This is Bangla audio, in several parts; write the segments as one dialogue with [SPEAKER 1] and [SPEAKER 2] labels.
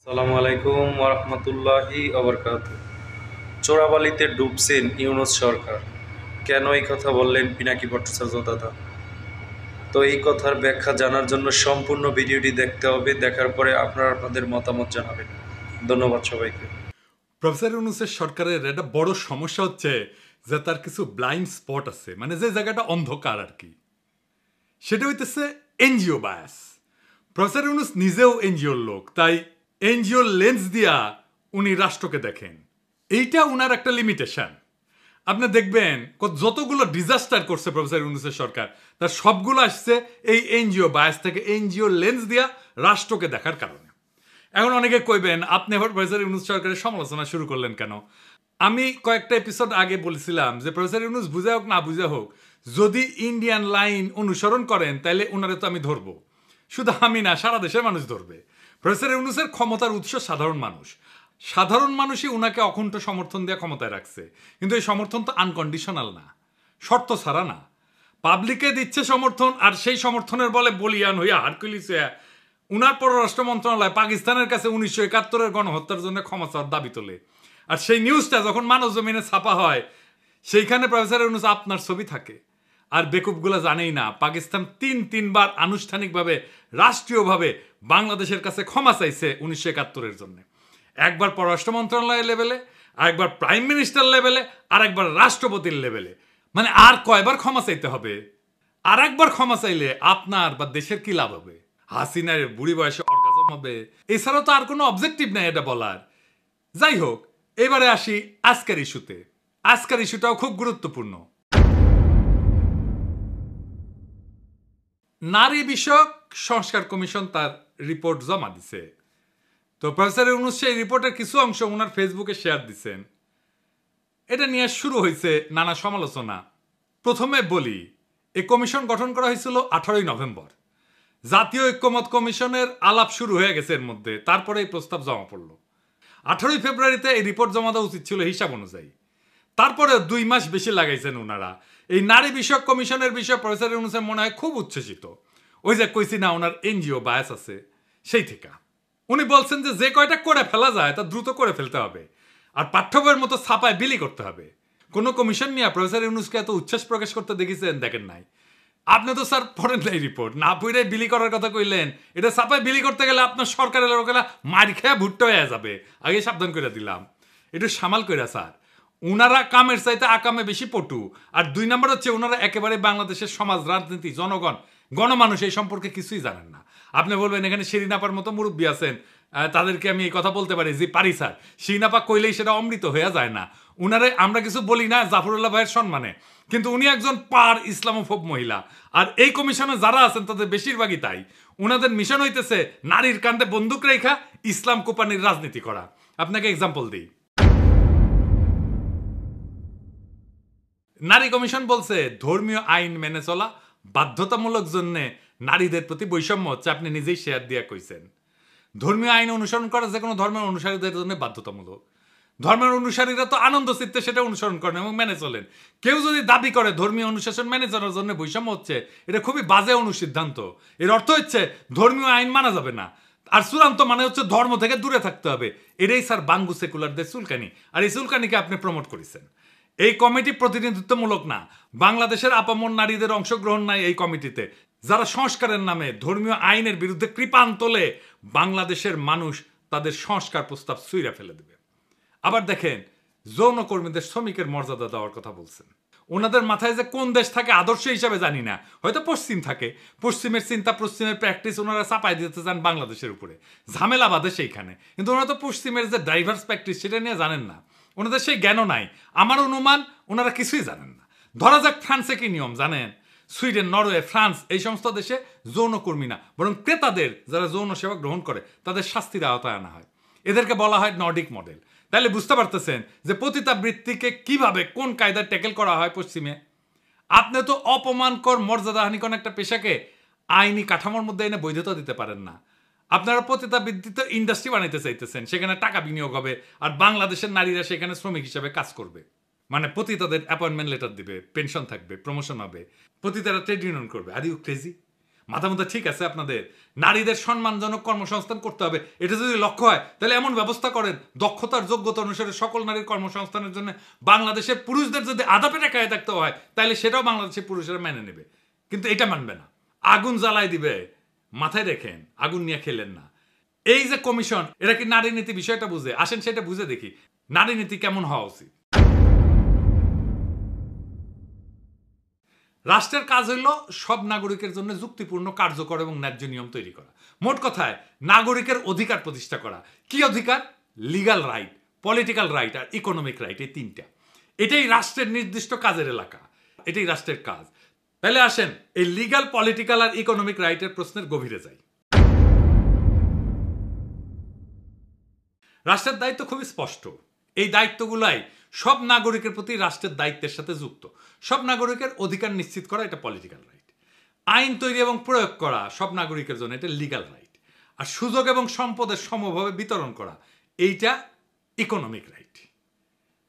[SPEAKER 1] আসসালামু আলাইকুম ওরহমতুল্লাহি ওবরকাতুহ। চোরাবালিতে ডুবছেন ইউনূস সরকার, কেন এই কথা বললেন পিনাকি ভট্টাচার্য দাদা? তো এই কথার ব্যাখ্যা জানার জন্য সম্পূর্ণ ভিডিওটি দেখতে হবে। দেখার পরে আপনারা আপনাদের মতামত জানাবেন। ধন্যবাদ সবাইকে।
[SPEAKER 2] প্রফেসর ইউনূসের সরকারের একটা বড় সমস্যা হচ্ছে যে তার কিছু ব্লাইন্ড স্পট আছে, মানে যে জায়গাটা অন্ধকার আর কি। সেটা হইতেছে এনজিও বায়াস। প্রফেসর ইউনূস নিজেও এনজিওর লোক, তাই এনজিওর লেন্স দিয়া উনি রাষ্ট্রকে দেখেন। এইটা উনার একটা লিমিটেশন। আপনি দেখবেন যতগুলো ডিজাস্টার করছে প্রফেসর ইউনূসের সরকার, তার সবগুলো আসছে এই এনজিও বায়াস থেকে, এনজিও লেন্স দিয়া রাষ্ট্রকে দেখার কারণে। এখন অনেকে কইবেন আপনি আবার প্রফেসর ইউনূস সরকারের সমালোচনা শুরু করলেন কেন? আমি কয়েকটা এপিসোড আগে বলেছিলাম যে প্রফেসর ইউনূস বুঝা হোক না বুঝা হোক, যদি ইন্ডিয়ান লাইন অনুসরণ করেন তাহলে ওনারে তো আমি ধরবো। শুধু আমি না, সারা দেশের মানুষ ধরবে। প্রফেসর ইউনূসের ক্ষমতার উৎস সাধারণ মানুষ। সাধারণ মানুষই উনাকে অকুণ্ঠ সমর্থন দিয়ে ক্ষমতায় রাখছে, কিন্তু এই সমর্থন তো আনকন্ডিশনাল না, শর্ত ছাড়া না। পাবলিকে দিচ্ছে সমর্থন, আর সেই সমর্থনের বলে বলিয়ান হইয়া হারকুলিস হইয়া উনার পররাষ্ট্র মন্ত্রণালয় পাকিস্তানের কাছে 1971-এর গণহত্যার জন্য ক্ষমা চাওয়ার দাবি তোলে। আর সেই নিউজটা যখন মানব জমিনে ছাপা হয়, সেইখানে প্রফেসর ইউনূস আপনার ছবি থাকে। আর বেকুবগুলো জানেই না পাকিস্তান তিনবার আনুষ্ঠানিকভাবে রাষ্ট্রীয়ভাবে বাংলাদেশের কাছে ক্ষমা চাইছে 1971-এর জন্য। একবার পররাষ্ট্র মন্ত্রণালয়ের লেভেলে, আরেকবার প্রাইম মিনিস্টার লেভেলে, আর একবার রাষ্ট্রপতির লেভেলে। মানে আর কয়বার ক্ষমা চাইতে হবে? আর একবার ক্ষমা চাইলে আপনার বা দেশের কি লাভ হবে? হাসিনার বুড়ি বয়সে অর্গাজম হবে, এছাড়াও তো আর কোনো অবজেক্টিভ নেই এটা বলার। যাই হোক, এবারে আসি আজকের ইস্যুতে। আজকের ইস্যুটাও খুব গুরুত্বপূর্ণ। নারী বিষয়ক সংস্কার কমিশন তার রিপোর্ট জমা দিছে। তো প্রফেসর ইউনূস সেই রিপোর্টের কিছু অংশ ওনার ফেসবুকে শেয়ার দিচ্ছেন। এটা নিয়ে শুরু হয়েছে নানা সমালোচনা। প্রথমে বলি, এই কমিশন গঠন করা হয়েছিল 18ই নভেম্বর। জাতীয় ঐক্যমত কমিশনের আলাপ শুরু হয়ে গেছে এর মধ্যে, তারপরে এই প্রস্তাব জমা পড়ল। 18ই ফেব্রুয়ারিতে এই রিপোর্ট জমা দেওয়া উচিত ছিল হিসাব অনুযায়ী। তারপরে 2 মাস বেশি লাগাইছেন ওনারা। এই নারী বিষয়ক কমিশনের বিষয়ে প্রফেসর ইউনূসের মনে হয় খুব উচ্ছ্বসিত। ওই যে কইছি না ওনার এনজিও বায়াস আছে, সেই থেকে উনি বলছেন যে যে কয়টা করে ফেলা যায় তা দ্রুত করে ফেলতে হবে, আর পাঠ্য বইয়ের মতো ছাপায় বিলি করতে হবে। কোনো কমিশন নিয়ে প্রফেসর ইউনূসকে এত উচ্ছ্বাস প্রকাশ করতে দেখেছেন? দেখেন নাই। আপনি তো স্যার পড়েন নাই রিপোর্ট, না পড়ে বিলি করার কথা কইলেন। এটা ছাপায় বিলি করতে গেলে আপনার সরকারের লোকেরা মার খেয়ে ভুট্টো হয়ে যাবে, আগে সাবধান করে দিলাম। একটু সামাল কইরা স্যার। উনারা কামের চাইতে আকামে বেশি পটু। আর 2 নম্বর হচ্ছে ওনারা একেবারে বাংলাদেশের সমাজ, রাজনীতি, জনগণ, গণমানুষ এই সম্পর্কে কিছুই জানেন না। আপনি বলবেন এখানে শিরিনাপার মতো মুরব্বী আছেন, তাদেরকে আমি এই কথা বলতে পারি যে পারি স্যার। শিরিনাপা কইলেই সেটা অমৃত হয়ে যায় না। উনারে আমরা কিছু বলি না জাফরুল্লাহ ভাইয়ের সম্মানে, কিন্তু উনি একজন পার ইসলামোফোব মহিলা। আর এই কমিশনে যারা আছেন তাদের বেশিরভাগই তাই। উনাদের মিশন হইতেছে নারীর কান্দে বন্দুক রেখা ইসলাম কোপানির রাজনীতি করা। আপনাকে এক্সাম্পল দিই। নারী কমিশন বলছে ধর্মীয় আইন মেনে চলা বাধ্যতামূলক জন্য নারীদের প্রতি বৈষম্য হচ্ছে। আপনি নিজেই শেয়ার দিয়ে কইছেন ধর্মীয় আইন অনুসরণ করা যে কোনো ধর্মের অনুসারীদের জন্য বাধ্যতামূলক। ধর্মের অনুসারীরা তো আনন্দ চিত্তে সেটা অনুসরণ করেন এবং মেনে চলেন। কেউ যদি দাবি করে ধর্মীয় অনুশাসন মেনে চলার জন্য বৈষম্য হচ্ছে, এটা খুবই বাজে অনুসিদ্ধান্ত। এর অর্থ হচ্ছে ধর্মীয় আইন মানা যাবে না, আর চূড়ান্ত মানে হচ্ছে ধর্ম থেকে দূরে থাকতে হবে। এটাই স্যার বাঙ্গু সেকুলারদের চুলকানি, আর এই চুলকানিকে আপনি প্রমোট করেছেন। এই কমিটি প্রতিনিধিত্বমূলক না, বাংলাদেশের আপামর নারীদের অংশগ্রহণ নাই এই কমিটিতে। যারা সংস্কারের নামে ধর্মীয় আইনের বিরুদ্ধে কৃপান তোলে, বাংলাদেশের মানুষ তাদের সংস্কার প্রস্তাব ছুঁড়ে ফেলে দেবে। আবার দেখেন, যৌনকর্মীদের শ্রমিকের মর্যাদা দেওয়ার কথা বলছেন। ওনাদের মাথায় যে কোন দেশ থাকে আদর্শ হিসাবে জানি না, হয়তো পশ্চিম থাকে। পশ্চিমের চিন্তা, পশ্চিমের প্র্যাকটিস ওনারা চাপাই দিতে চান বাংলাদেশের উপরে, ঝামেলা বাঁধে সেইখানে। কিন্তু ওনারা তো পশ্চিমের যে ডাইভার্স প্র্যাকটিস সেটা নিয়ে জানেন না, ওনাদের সেই জ্ঞানও নাই। আমার অনুমান ওনারা কিছুই জানেন না। ধরা যাক ফ্রান্সে কি নিয়ম জানেন? সুইডেন, নরওয়ে, ফ্রান্স এই সমস্ত দেশে যৌনকর্মী না, বরং ক্রেতাদের যারা যৌন সেবা গ্রহণ করে তাদের শাস্তির আওতায় আনা হয়। এদেরকে বলা হয় নর্ডিক মডেল। তাহলে বুঝতে পারতেছেন যে পতিতাবৃত্তিকে কিভাবে কোন কায়দায় ট্যাকেল করা হয় পশ্চিমে। আপনি তো অপমানকর, মর্যাদাহানিকর একটা পেশাকে আইনি কাঠামোর মধ্যে এনে বৈধতা দিতে পারেন না। আপনারা পতিতাবৃত্তিতে ইন্ডাস্ট্রি বানাইতে চাইতেছেন, সেখানে টাকা বিনিয়োগ হবে, আর বাংলাদেশের নারীরা সেখানে শ্রমিক হিসেবে কাজ করবে। মানে পতিতাদের অ্যাপয়েন্টমেন্ট লেটার দিবে, পেনশন থাকবে, প্রমোশন হবে, পতিতারা ট্রেড ইউনিয়ন করবে। Are you crazy? মাথা মধ্যে ঠিক আছে আপনাদের? নারীদের সম্মানজনক কর্মসংস্থান করতে হবে, এটা যদি লক্ষ্য হয় তাহলে এমন ব্যবস্থা করেন দক্ষতার যোগ্যতা অনুসারে সকল নারীর কর্মসংস্থানের জন্য বাংলাদেশের পুরুষদের যদি আধা পেটা খায় থাকতে হয় তাহলে সেটাও বাংলাদেশের পুরুষেরা মেনে নেবে। কিন্তু এটা মানবে না, আগুন জ্বালাই দিবে। মাথায় রেখেন, আগুন নিয়ে খেলেন না। এই যে কমিশন, এরা কি নারী নীতি বিষয়টা বুঝে? আসেন সেটা বুঝে দেখি নারী নীতি কেমন হওয়া উচিত। রাষ্ট্রের কাজ হইল সব নাগরিকের জন্য যুক্তিপূর্ণ, কার্যকর এবং ন্যায্য নিয়ম তৈরি করা। মোট কথায় নাগরিকের অধিকার প্রতিষ্ঠা করা। কি অধিকার? লিগাল রাইট, পলিটিক্যাল রাইট আর ইকোনমিক রাইট, এই তিনটা। এটাই রাষ্ট্রের নির্দিষ্ট কাজের এলাকা, এটাই রাষ্ট্রের কাজ। তাহলে আসেন এই লিগাল, পলিটিক্যাল আর ইকোনমিক রাইটের প্রশ্নের গভীরে যাই। রাষ্ট্রের দায়িত্ব খুবই স্পষ্ট। এই দায়িত্বগুলাই সব নাগরিকের প্রতি রাষ্ট্রের দায়িত্বের সাথে যুক্ত। সব নাগরিকের অধিকার নিশ্চিত করা, এটা পলিটিক্যাল রাইট। আইন তৈরি এবং প্রয়োগ করা সব নাগরিকের জন্য, এটা লিগ্যাল রাইট। আর সুযোগ এবং সম্পদের সমভাবে বিতরণ করা, এইটা ইকোনমিক রাইট।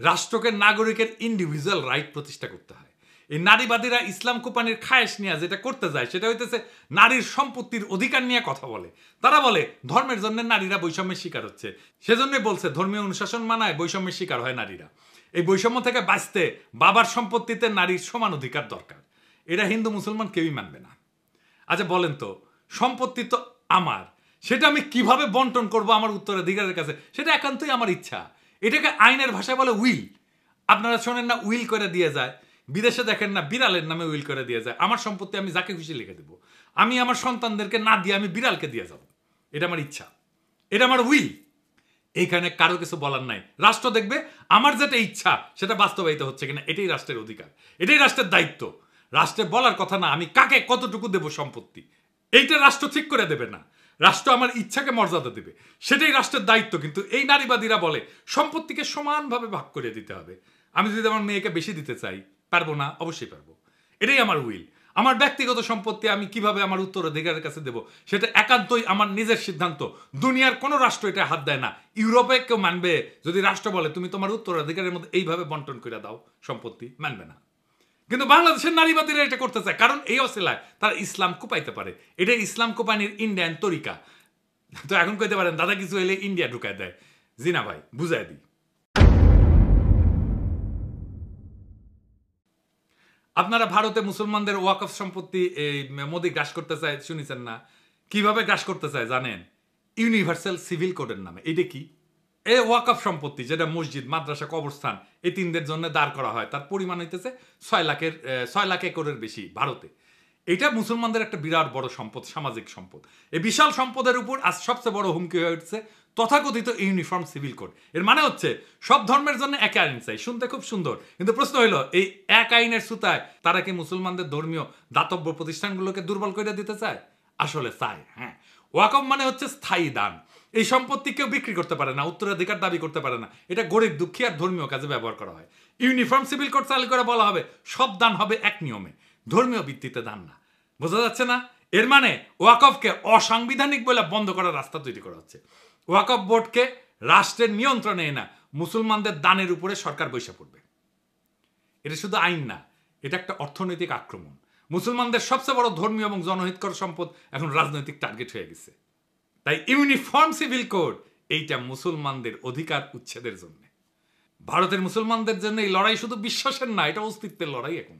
[SPEAKER 2] রাষ্ট্রকে নাগরিকের ইন্ডিভিজুয়াল রাইট প্রতিষ্ঠা করতে হয়। এই নারীবাদীরা ইসলাম কোপানির খায়েশ নিয়ে যেটা করতে যায় সেটা হইতেছে নারীর সম্পত্তির অধিকার নিয়ে কথা বলে। তারা বলে ধর্মের জন্য নারীরা বৈষম্যের শিকার হচ্ছে, সেজন্যই বলছে ধর্মীয় অনুশাসন মানায় বৈষম্যের শিকার হয় নারীরা। এই বৈষম্য থেকে বাঁচতে বাবার সম্পত্তিতে নারীর সমান অধিকার দরকার। এটা হিন্দু মুসলমান কেউই মানবে না। আচ্ছা বলেন তো, সম্পত্তি তো আমার, সেটা আমি কিভাবে বন্টন করব আমার উত্তরাধিকারের কাছে? সেটা একান্তই আমার ইচ্ছা। এটাকে আইনের ভাষায় বলে উইল। আপনারা শোনেন না উইল করে দিয়ে যায়? বিদেশে দেখেন না বিড়ালের নামে উইল করে দিয়ে যায়। আমার সম্পত্তি আমি যাকে খুশি লিখে দেবো, আমি আমার সন্তানদেরকে না দিয়ে আমি বিড়ালকে দিয়ে যাব। এটা আমার ইচ্ছা, এটা আমার উইল। এইখানে কারো কিছু বলার নাই। রাষ্ট্র দেখবে আমার যেটা ইচ্ছা সেটা বাস্তবায়িত হচ্ছে কিনা, এটাই রাষ্ট্রের অধিকার, এটাই রাষ্ট্রের দায়িত্ব। রাষ্ট্রের বলার কথা না আমি কাকে কতটুকু দেব সম্পত্তি, এইটা রাষ্ট্র ঠিক করে দেবে না। রাষ্ট্র আমার ইচ্ছাকে মর্যাদা দেবে, সেটাই রাষ্ট্রের দায়িত্ব। কিন্তু এই নারীবাদীরা বলে সম্পত্তিকে সমানভাবে ভাগ করে দিতে হবে। আমি যদি আমার মেয়েকে বেশি দিতে চাই, পারবো না? অবশ্যই পারবো। এটাই আমার উইল। আমার ব্যক্তিগত সম্পত্তি আমি কিভাবে আমার উত্তরাধিকারের কাছে দেব সেটা একান্তই আমার নিজের সিদ্ধান্ত। দুনিয়ার কোনো রাষ্ট্র এটা হাত দেয় না। ইউরোপে কেউ মানবে যদি রাষ্ট্র বলে তুমি তোমার উত্তরাধিকারের মধ্যে এইভাবে বন্টন করে দাও সম্পত্তি? মানবে না। কিন্তু বাংলাদেশের নারীবাদীরা এটা করতে চায়, কারণ এই অসিলায় তারা ইসলাম কোপাইতে পারে। এটা ইসলাম কোপানির ইন্ডিয়ান তরিকা। তো এখন কইতে পারেন দাদা কিছু এলে ইন্ডিয়া ঢুকায় দেয়। জি না ভাই, বুঝাই দিই। আপনারা ভারতে মুসলমানদের ওয়াকফ সম্পত্তি এই মোদি গ্রাস করতে চায়, শুনেছেন না? কিভাবে গ্রাস করতে চায় জানেন? ইউনিভার্সাল সিভিল কোডের নামে। এটা কি? এই ওয়াকফ সম্পত্তি যেটা মসজিদ, মাদ্রাসা, কবরস্থান এই তিনদের জন্য দাঁড় করা হয়, তার পরিমাণ হইতেছে 6 লাখ একরের বেশি ভারতে। এটা মুসলমানদের একটা বিরাট বড় সম্পদ, সামাজিক সম্পদ। এই বিশাল সম্পদের উপর আজ সবচেয়ে বড় হুমকি হয়ে উঠছে তথাকথিত ইউনিফর্ম সিভিল কোড। এর মানে হচ্ছে সব ধর্মের জন্য এক আইন চাই। শুনতে খুব সুন্দর, কিন্তু প্রশ্ন হইল এই এক আইনের সুতায় তারা কি মুসলমানদের ধর্মীয় দাতব্য প্রতিষ্ঠানগুলোকে দুর্বল করে দিতে চায়? আসলে চায়। হ্যাঁ, ওয়াকফ মানে হচ্ছে স্থায়ী দান। এই সম্পত্তি কেউ বিক্রি করতে পারে না, উত্তরাধিকার দাবি করতে পারে না। এটা গরিব দুঃখী আর ধর্মীয় কাজে ব্যবহার করা হয়। ইউনিফর্ম সিভিল কোড চালু করে বলা হবে সব দান হবে এক নিয়মে, ধর্মীয় ভিত্তিতে দান না। বোঝা যাচ্ছে না? এর মানে ওয়াকফকে অসাংবিধানিক বলে বন্ধ করার রাস্তা তৈরি করা হচ্ছে। ওয়াকফ বোর্ডকে রাষ্ট্রের নিয়ন্ত্রণে না, মুসলমানদের দানের উপরে সরকার বৈশা পড়বে। এটা শুধু আইন না, এটা একটা অর্থনৈতিক আক্রমণ। মুসলমানদের সবচেয়ে বড় ধর্মীয় এবং জনহিতকর সম্পদ এখন রাজনৈতিক টার্গেট হয়ে গেছে। তাই ইউনিফর্ম সিভিল কোড এইটা মুসলমানদের অধিকার উচ্ছেদের জন্য। ভারতের মুসলমানদের জন্য এই লড়াই শুধু বিশ্বাসের না, এটা অস্তিত্বের লড়াই। এখন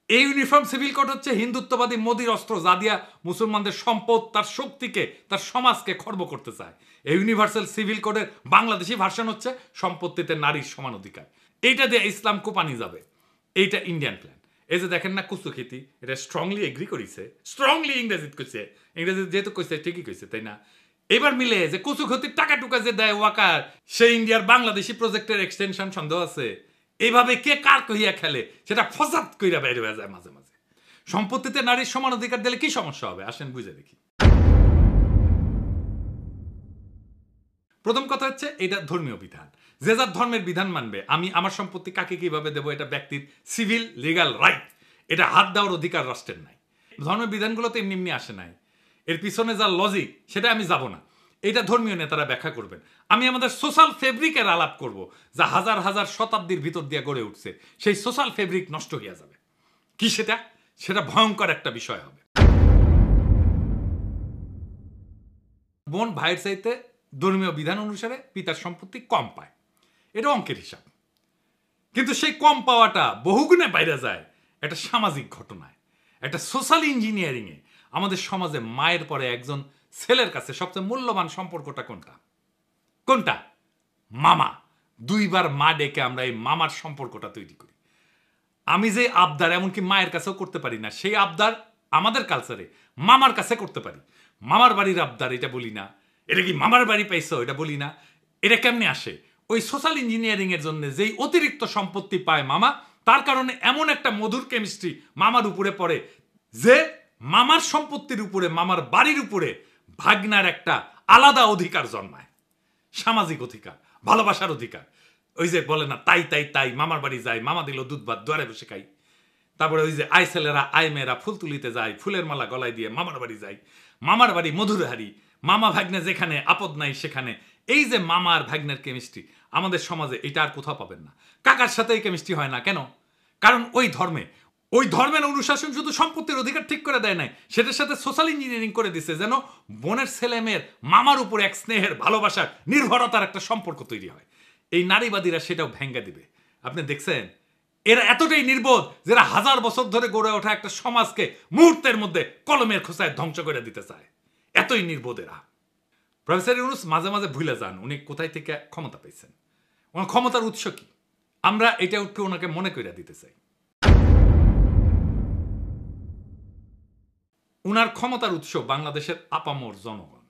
[SPEAKER 2] এই ইউনিফর্ম সিভিল কোড হচ্ছে হিন্দুত্ববাদী মোদির অস্ত্র, যা দিয়া মুসলমানদের সম্পদ, তার শক্তিকে, তার সমাজকে খর্ব করতে চায়। এই ইউনিভার্সাল সিভিল কোডের বাংলাদেশি ভার্সন হচ্ছে সম্পত্তিতে নারীর সমান অধিকার। এইটা দিয়ে ইসলাম কোপানি যাবে। এইটা ইন্ডিয়ান প্ল্যান। এই যে দেখেন না কুচুখিতি, এটা স্ট্রংলি এগ্রি করেছে, স্ট্রংলি ইংরেজিত কইছে। ইংরেজিত যেহেতু কইছে ঠিকই কইছে, তাই না? এবার মিলে যে কুচুখিতির টাকা টুকা যে দেয় ওয়াকার, সে ইন্ডিয়ার বাংলাদেশি প্রজেক্টের এক্সটেনশন সন্দেহ আছে। এইভাবে কে কার কহিয়া খেলে সেটা ফসাদ কইরা বাইরে হয়ে যায় মাঝে মাঝে। সম্পত্তিতে নারীর সমান অধিকার দিলে কি সমস্যা হবে? আসেন বুঝে দেখি। প্রথম কথা হচ্ছে এটা ধর্মীয় বিধান। যে যার ধর্মের বিধান মানবে। আমি আমার সম্পত্তি কাকে কিভাবে দেবো এটা ব্যক্তির সিভিল লিগাল রাইট। এটা হাত দেওয়ার অধিকার রাষ্ট্রের নাই। ধর্মের বিধানগুলো তো এমনি এমনি আসে নাই, এর পিছনে যা লজিক সেটা আমি যাব না। এটা ধর্মীয় নেতারা ব্যাখ্যা করবেন। আমি আমাদের সোশ্যাল ফেব্রিকের আলাপ করব, যা হাজার হাজার শতাব্দীর ভিতর দিয়ে গড়ে উঠছে। সেই সোশ্যাল ফেব্রিক নষ্ট হয়ে যাবে। কি সেটা? সেটা ভয়ঙ্কর একটা বিষয় হবে। বোন ভাইয়ের চাইতে ধর্মীয় বিধান অনুসারে পিতার সম্পত্তি কম পায়, এটা অঙ্কের হিসাব। কিন্তু সেই কম পাওয়াটা বহুগুণে বাইরে যায় একটা সামাজিক ঘটনায়, একটা সোশ্যাল ইঞ্জিনিয়ারিংয়ে। আমাদের সমাজে মায়ের পরে একজন ছেলের কাছে সবচেয়ে মূল্যবান সম্পর্কটা কোনটা? কোনটা? মামা। দুইবার মা ডেকে আমরা এই মামার সম্পর্কটা তৈরি করি। আমি যে আবদার এমনকি মায়ের কাছেও করতে পারি না, সেই আবদার আমাদের কালচারে মামার কাছে করতে পারি। মামার বাড়ির আবদার এটা বলি না, এটা কি মামার বাড়ি পাইছো এটা বলি না। এটা কেমনে আসে? ওই সোশ্যাল ইঞ্জিনিয়ারিং এর জন্য যেই অতিরিক্ত সম্পত্তি পায় মামা, তার কারণে এমন একটা মধুর কেমিস্ট্রি মামার উপরে পড়ে যে মামার সম্পত্তির উপরে, মামার বাড়ির উপরে ভাগনার একটা আলাদা অধিকার জন্মায়, সামাজিক অধিকার, ভালোবাসার অধিকার। ওই যে বলে না, তাই তাই তাই মামার বাড়ি যাই, মামা দিল দুধ ভাত দুয়ারে বসে খাই। তারপরে ওই যে আই ছেলেরা আই মেয়েরা ফুল তুলিতে যায়, ফুলের মালা গলায় দিয়ে মামার বাড়ি যায়, মামার বাড়ি মধুরহারি, মামা ভাগ্নে যেখানে আপদ নাই সেখানে। এই যে মামার ভাগ্নের কেমিস্ট্রি আমাদের সমাজে এটা আর কোথাও পাবেন না। কাকার সাথে এই কেমিস্ট্রি হয় না কেন? কারণ ওই ধর্মের অনুশাসন শুধু সম্পত্তির অধিকার ঠিক করে দেয় নাই, সেটার সাথে সোশ্যাল ইঞ্জিনিয়ারিং করে দিচ্ছে যেন বোনের ছেলে মেয়ের মামার উপরে এক স্নেহের, ভালোবাসার, নির্ভরতার একটা সম্পর্ক তৈরি হয়। এই নারীবাদীরা সেটাও ভেঙ্গে দিবে। আপনি দেখছেন এরা এতটাই নির্বোধ যারা হাজার বছর ধরে গড়ে ওঠা একটা সমাজকে মুহূর্তের মধ্যে কলমের খোঁচায় ধ্বংস করে দিতে চায়। এতই নির্বোধ এরা। প্রফেসর ইউনূস মাঝে মাঝে ভুলে যান উনি কোথায় থেকে ক্ষমতা পেয়েছেন, ওনার ক্ষমতার উৎস কি। আমরা এটা একটু ওনাকে মনে করে দিতে চাই। উনার ক্ষমতার উৎস বাংলাদেশের আপামর জনগণ।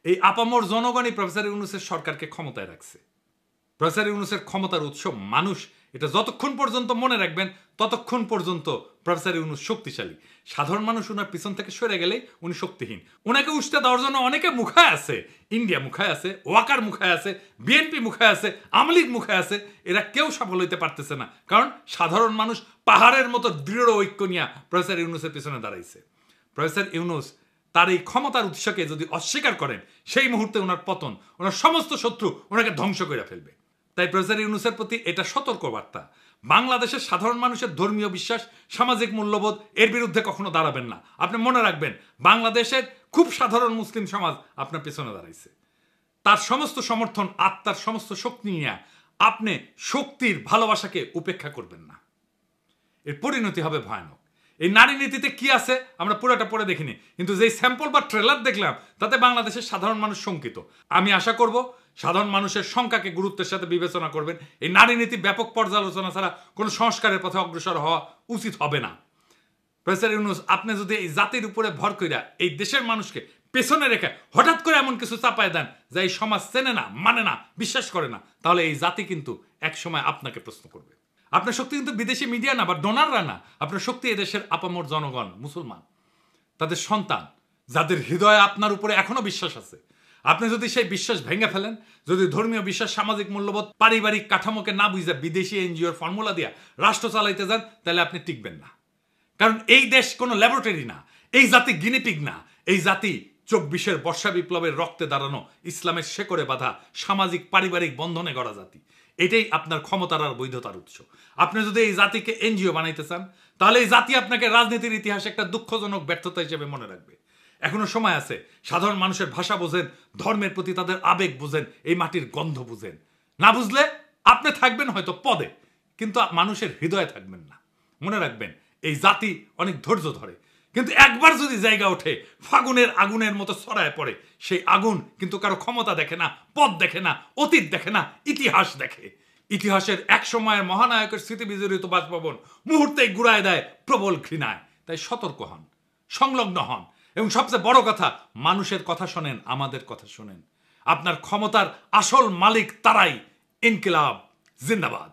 [SPEAKER 2] এই আপামর জনগণই প্রফেসর ইউনূসের সরকারকে ক্ষমতায় রাখছে। প্রফেসর ইউনূসের ক্ষমতার উৎস মানুষ, এটা যতক্ষণ পর্যন্ত মনে রাখবেন ততক্ষণ পর্যন্ত প্রফেসর ইউনূস শক্তিশালী। সাধারণ মানুষ উনার পিছন থেকে সরে গেলেই উনি শক্তিহীন। উনাকে উষ্টা দেওয়ার জন্য অনেকে মুখায় আছে, ইন্ডিয়া মুখায় আছে, ওয়াকার মুখায় আছে, বিএনপি মুখায় আছে, আওয়ামী লীগ মুখায় আছে। এরা কেউ সফল হইতে পারতেছে না, কারণ সাধারণ মানুষ পাহাড়ের মতো দৃঢ় ঐক্য নিয়ে প্রফেসর ইউনূসের পিছনে দাঁড়াইছে। প্রফেসর ইউনূস তার এই ক্ষমতার উৎসকে যদি অস্বীকার করেন, সেই মুহূর্তে ওনার পতন, ওনার সমস্ত শত্রু ওনাকে ধ্বংস করে ফেলবে। তাই প্রফেসর ইউনূসের প্রতি এটা সতর্ক বার্তা। বাংলাদেশের সাধারণ মানুষের ধর্মীয় বিশ্বাস, সামাজিক মূল্যবোধ, এর বিরুদ্ধে কখনো দাঁড়াবেন না। আপনি মনে রাখবেন বাংলাদেশের খুব সাধারণ মুসলিম সমাজ আপনার পেছনে দাঁড়াইছে। তার সমস্ত সমর্থন, আত্মার সমস্ত শক্তি নিয়ে আপনি শক্তির ভালোবাসাকে উপেক্ষা করবেন না। এর পরিণতি হবে ভয়ানক। এই নারী নীতিতে কি আছে আমরা পুরোটা পড়ে দেখিনি, কিন্তু যেই স্যাম্পল বা ট্রেলার দেখলাম তাতে বাংলাদেশের সাধারণ মানুষ শঙ্কিত। আমি আশা করব সাধারণ মানুষের সংখ্যাকে গুরুত্বের সাথে বিবেচনা করবেন। এই নারী নীতি ব্যাপক পর্যালোচনা ছাড়া কোনো সংস্কারের পথে অগ্রসর হওয়া উচিত হবে না। প্রফেসর ইউনূস, আপনি যদি এই জাতির উপরে ভর কইরা এই দেশের মানুষকে পেছনে রেখে হঠাৎ করে এমন কিছু চাপায় দেন যা এই সমাজ চেনে না, মানে না, বিশ্বাস করে না, তাহলে এই জাতি কিন্তু একসময় আপনাকে প্রশ্ন করবে। আপনার শক্তি কিন্তু বিদেশি মিডিয়া না বা ডোনাররা না, আপনার শক্তি এদেশের আপামর জনগণ, মুসলমান, তাদের সন্তান, যাদের হৃদয়ে আপনার উপরে এখনো বিশ্বাস আছে। আপনি যদি সেই বিশ্বাস ভেঙে ফেলেন, যদি ধর্মীয় বিশ্বাস, সামাজিক মূল্যবোধ, পারিবারিক কাঠামোকে না বুঝে বিদেশি এনজিওর ফর্মুলা দিয়া রাষ্ট্র চালাইতে যান, তাহলে আপনি টিকবেন না। কারণ এই দেশ কোনো ল্যাবরেটরি না, এই জাতি গিনিপিগ না। এই জাতি 24-এর বর্ষা বিপ্লবের রক্তে দাঁড়ানো, ইসলামের শেকড়ে বাঁধা, সামাজিক পারিবারিক বন্ধনে গড়া জাতি। এটাই আপনার ক্ষমতার আর বৈধতার উৎস। আপনি যদি এই জাতিকে এনজিও বানাইতে চান, তাহলে এই জাতি আপনাকে রাজনীতির ইতিহাসে একটা দুঃখজনক ব্যর্থতা হিসেবে মনে রাখবে। এখনো সময় আছে। সাধারণ মানুষের ভাষা বোঝেন, ধর্মের প্রতি তাদের আবেগ বুঝেন, এই মাটির গন্ধ বুঝেন। না বুঝলে আপনি থাকবেন হয়তো পদে, কিন্তু মানুষের হৃদয়ে থাকবেন না। মনে রাখবেন এই জাতি অনেক ধৈর্য ধরে, কিন্তু একবার যদি জায়গা ওঠে ফাগুনের আগুনের মতো ছড়ায় পড়ে, সেই আগুন কিন্তু কারো ক্ষমতা দেখে না, পদ দেখে না, অতীত দেখে না, ইতিহাস দেখে। ইতিহাসের এক সময়ের মহানায়কের স্মৃতি বিজড়িত বাসভবন মুহূর্তেই গুড়ায় দেয় প্রবল ঘৃণায়। তাই সতর্ক হন, সংলগ্ন হন, এবং সবচেয়ে বড় কথা, মানুষের কথা শোনেন, আমাদের কথা শোনেন। আপনার ক্ষমতার আসল মালিক তারাই। ইনকিলাব জিন্দাবাদ।